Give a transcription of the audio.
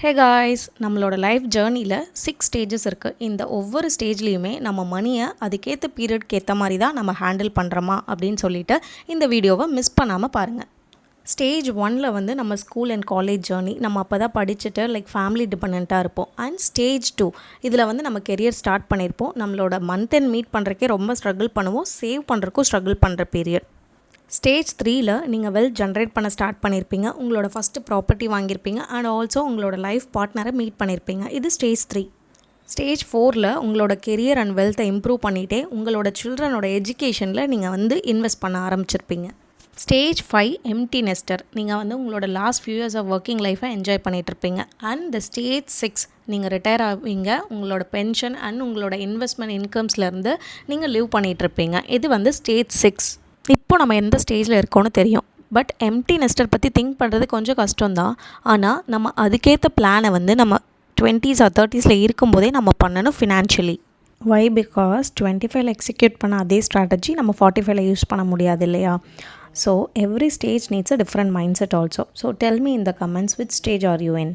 Hey guys, நம்மளோட life ஜேர்னியில் 6 stages இருக்குது. இந்த ஒவ்வொரு ஸ்டேஜ்லேயுமே நம்ம மணியை அதுக்கேற்ற பீரியட்க்கு ஏற்ற மாதிரி தான் நம்ம ஹேண்டில் பண்ணுறோமா அப்படின்னு சொல்லிட்டு இந்த வீடியோவை மிஸ் பண்ணாமல் பாருங்கள். ஸ்டேஜ் 1ல் வந்து நம்ம ஸ்கூல் அண்ட் காலேஜ் ஜேர்னி, நம்ம அப்போ தான் படிச்சுட்டு ஃபேமிலி டிபெண்ட்டாக இருப்போம். அண்ட் ஸ்டேஜ் 2 இதில் வந்து நம்ம கெரியர் ஸ்டார்ட் பண்ணியிருப்போம். நம்மளோட மந்த் அண்ட் மீட் பண்ணுறக்கே ரொம்ப ஸ்ட்ரகிள் பண்ணுவோம். சேவ் பண்ணுறக்கும் ஸ்ட்ரகிள் பண்ணுற பீரியட். ஸ்டேஜ் 3ல் நீங்கள் வெல்த் ஜென்ரேட் பண்ண ஸ்டார்ட் பண்ணியிருப்பீங்க. உங்களோட ஃபஸ்ட்டு ப்ராப்பர்ட்டி வாங்கியிருப்பீங்க. அண்ட் ஆல்சோ உங்களோட லைஃப் பார்ட்னரை மீட் பண்ணியிருப்பீங்க. இது ஸ்டேஜ் 3. ஸ்டேஜ் 4ல் உங்களோட கெரியர் அண்ட் வெல்த்தை இம்ப்ரூவ் பண்ணிகிட்டே உங்களோட சில்ட்ரனோட எஜுகேஷனில் நீங்கள் வந்து இன்வெஸ்ட் பண்ண ஆரம்பிச்சிருப்பீங்க. Stage 5 empty நெஸ்டர். நீங்கள் வந்து உங்களோட last few years of working லைஃப்பை என்ஜாய் பண்ணிகிட்ருப்பீங்க. அண்ட் த ஸ்டேஜ் 6 நீங்கள் ரிட்டையர் ஆவீங்க. உங்களோட பென்ஷன் அண்ட் உங்களோட இன்வெஸ்ட்மெண்ட் இன்கம்ஸ்லேருந்து நீங்கள் லிவ் பண்ணிகிட்ருப்பீங்க. இது வந்து ஸ்டேஜ் 6. இப்போ நம்ம எந்த ஸ்டேஜில் இருக்கோன்னு தெரியும். பட் எம்டி நெஸ்டர் பற்றி திங்க் பண்ணுறது கொஞ்சம் கஷ்டம்தான். ஆனால் நம்ம அதுக்கேற்ற பிளானை வந்து நம்ம 20s or 30s இருக்கும்போதே நம்ம பண்ணணும் ஃபினான்ஷியலி. வை பிகாஸ் 25ல் எக்ஸிக்யூட் பண்ண அதே ஸ்ட்ராட்டஜி நம்ம 45ல் யூஸ் பண்ண முடியாது இல்லையா? So every stage needs a different mind set also. So tell me in the comments which stage are you in.